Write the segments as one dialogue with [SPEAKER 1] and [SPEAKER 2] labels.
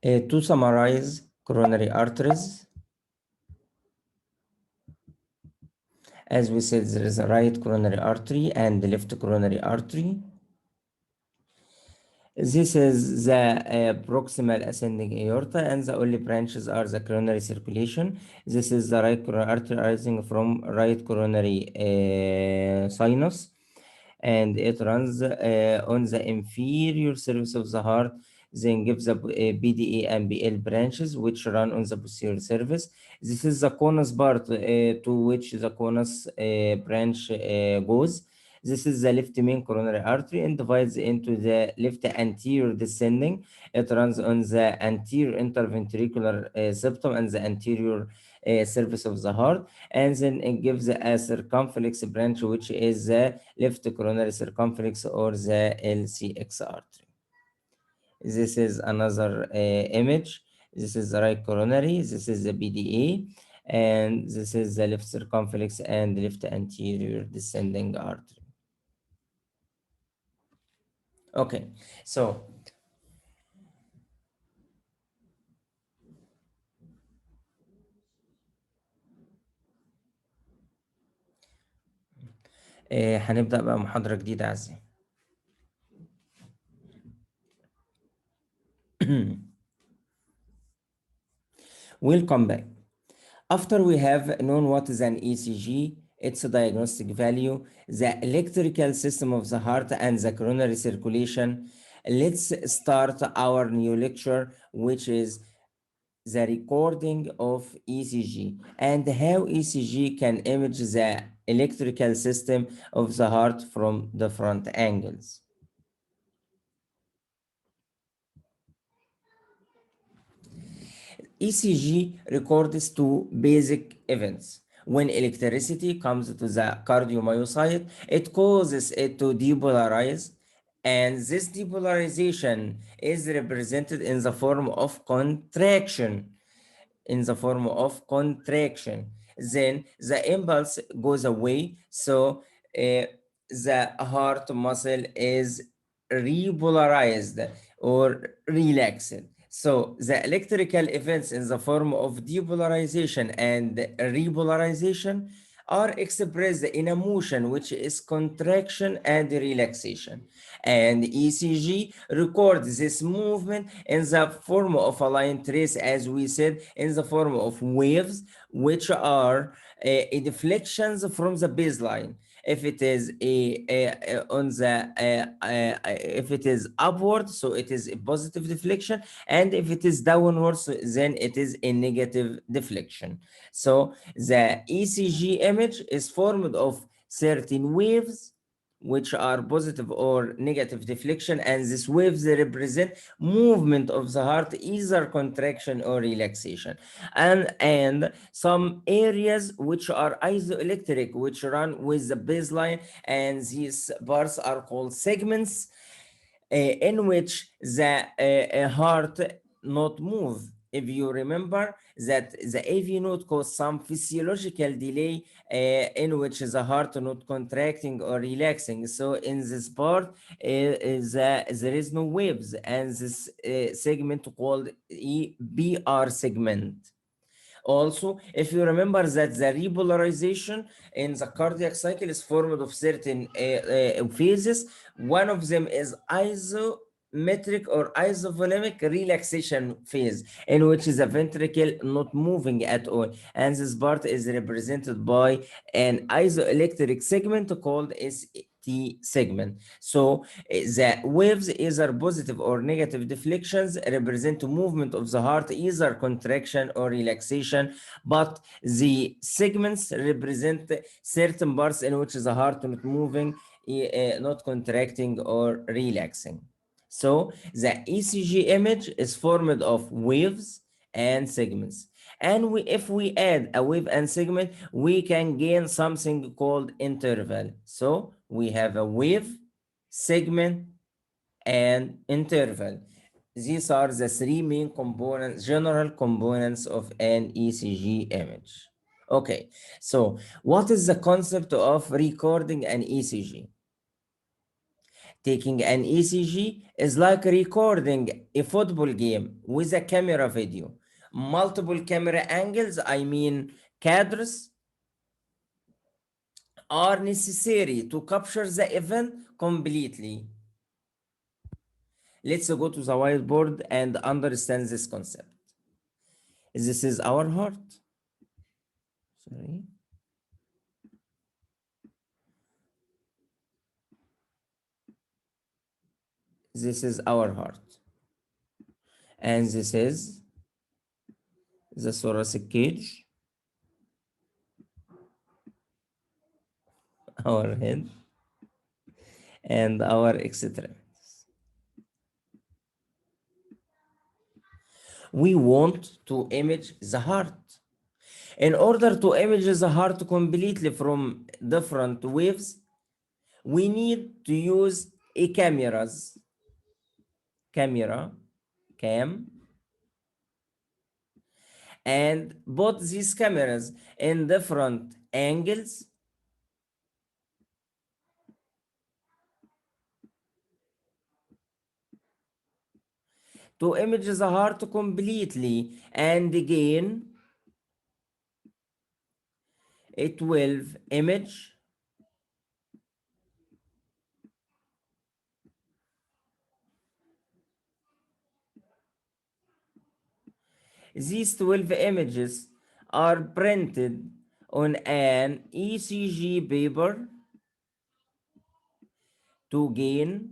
[SPEAKER 1] To summarize, coronary arteries, as we said, there is a right coronary artery and the left coronary artery. This is the proximal ascending aorta, and the only branches are the coronary circulation. This is the right coronary artery arising from right coronary sinus, and it runs on the inferior surface of the heart, then gives the BDA and BL branches, which run on the posterior surface. This is the conus part to which the conus branch goes. This is the left main coronary artery and divides into the left anterior descending. It runs on the anterior interventricular septum and the anterior surface of the heart, and then it gives a circumflex branch, which is the left coronary circumflex or the LCX artery. This is another image. This is the right coronary. This is the BDA, and this is the left circumflex and left anterior descending artery. Okay, so هنبدأ بقى محاضرة جديدة عزيزي. Welcome back. After we have known what is an ECG, its diagnostic value, the electrical system of the heart, and the coronary circulation, let's start our new lecture, which is the recording of ECG and how ECG can image the electrical system of the heart from the front angles. ECG records two basic events. When electricity comes to the cardiomyocyte, it causes it to depolarize, and this depolarization is represented in the form of contraction. Then the impulse goes away, so the heart muscle is repolarized or relaxed. So the electrical events in the form of depolarization and repolarization are expressed in a motion, which is contraction and relaxation. And ECG records this movement in the form of a line trace, as we said, in the form of waves, which are deflections from the baseline. If it is if it is upward, so it is a positive deflection, and if it is downwards, then it is a negative deflection. So the ECG image is formed of certain waves, which are positive or negative deflection, and these waves represent movement of the heart, either contraction or relaxation, and some areas which are isoelectric, which run with the baseline, and these bars are called segments, in which the heart not move. If you remember that the AV node caused some physiological delay in which the heart not contracting or relaxing. So in this part, there is no waves, and this segment called EBR segment. Also, if you remember that the repolarization in the cardiac cycle is formed of certain phases, one of them is isometric or isovolemic relaxation phase, in which the ventricle not moving at all, and this part is represented by an isoelectric segment called ST segment. So the waves, either positive or negative deflections, represent movement of the heart, either contraction or relaxation, but the segments represent certain parts in which the heart not moving, not contracting or relaxing. So the ECG image is formed of waves and segments. And if we add a wave and segment, we can gain something called interval. So we have a wave, segment, and interval. These are the three main components, general components of an ECG image. Okay, so what is the concept of recording an ECG? Taking an ECG is like recording a football game with a camera video. Multiple camera angles, I mean cadres, are necessary to capture the event completely. Let's go to the whiteboard and understand this concept. This is our heart. Sorry. This is our heart. And this is the thoracic cage, our head, and our extremities. We want to image the heart. In order to image the heart completely from different waves, we need to use a camera, cam, and put these cameras in different angles to image the heart completely and gain a 12 image. These 12 images are printed on an ECG paper to gain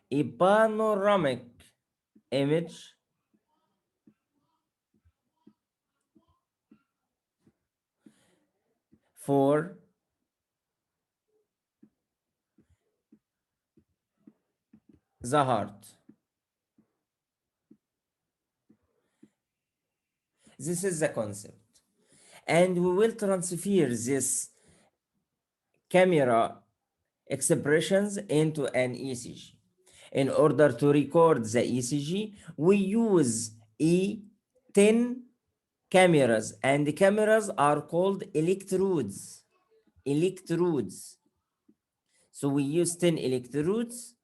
[SPEAKER 1] a panoramic image for the heart. This is the concept. And we will transfer this camera expressions into an ECG. In order to record the ECG, we use E10 cameras, and the cameras are called electrodes. Electrodes. So we use 10 electrodes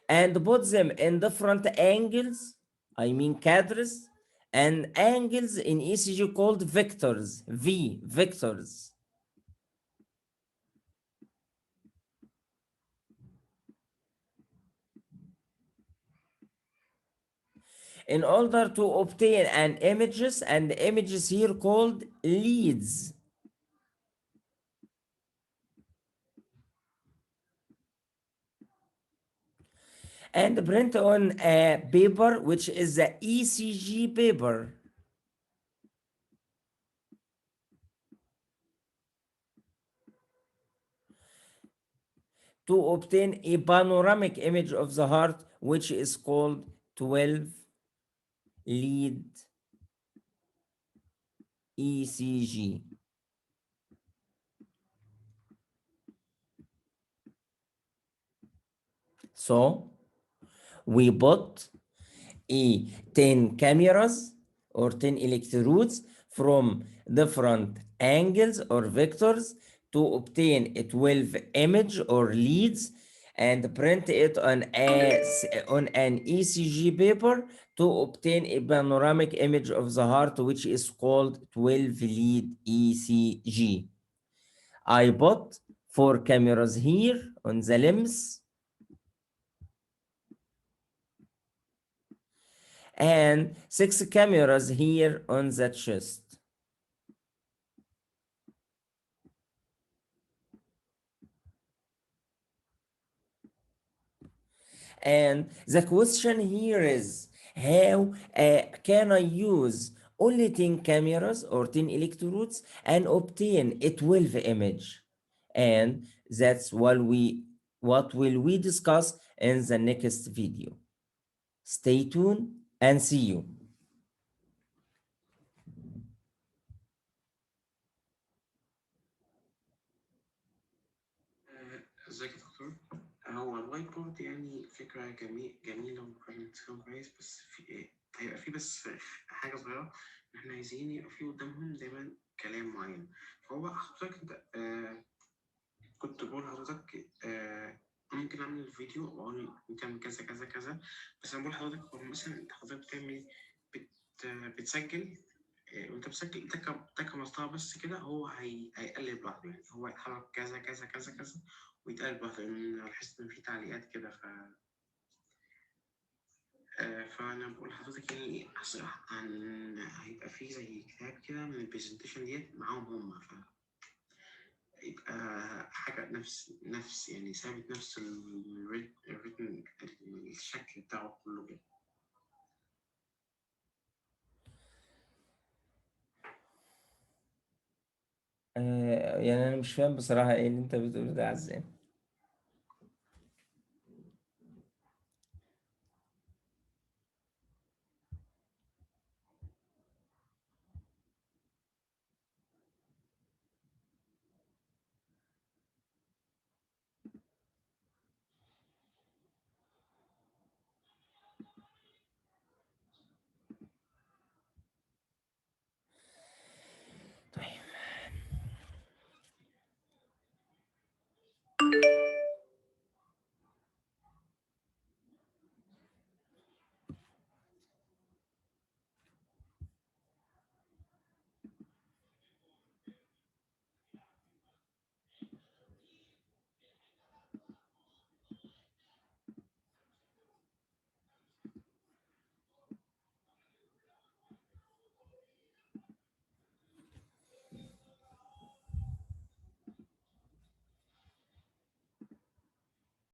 [SPEAKER 1] and put them in different angles, I mean cadres, and angles in ECG called vectors, V, vectors. In order to obtain an images, and the images here called leads. And print on a paper, which is the ECG paper. To obtain a panoramic image of the heart, which is called 12 lead ECG. So we put a 10 cameras or 10 electrodes from different angles or vectors to obtain a 12 image or leads and print it on on an ECG paper to obtain a panoramic image of the heart, which is called 12 lead ECG. I put 4 cameras here on the limbs and 6 cameras here on the chest. And the question here is, how can I use only 10 cameras or 10 electrodes and obtain a 12 image? And that's what will we discuss in the next video. Stay tuned and see you.
[SPEAKER 2] ازيك يا دكتور؟ هو الوايت بورد يعني فكرة جميلة وفعلا بتفهم كويس، بس في ايه؟ هيبقى في بس حاجة صغيرة، إن احنا عايزين يبقى في قدامهم دايما كلام معين. فهو حضرتك انت كنت بقول لحضرتك ممكن أعمل فيديو وأقول نعمل كذا كذا كذا، بس أنا بقول لحضرتك هو مثلا حضرتك بتعمل إيه؟ بتسجل، وأنت بتسجل تكة مسطرة بس كده، هو هيقلب لوحده، يعني هو يتحرك كذا كذا كذا كذا ويتقلب لوحده، لأن أنا لاحظت إن في تعليقات كده فأنا بقول لحضرتك يعني هيبقى في زي كتاب كده من البرزنتيشن ديت معاهم هم، يبقى حاجة نفس يعني ثابت، نفس الريتم، الشكل بتاعه كله كده.
[SPEAKER 1] يعني انا مش فاهم بصراحة ايه اللي انت بتقوله ده يا عزام.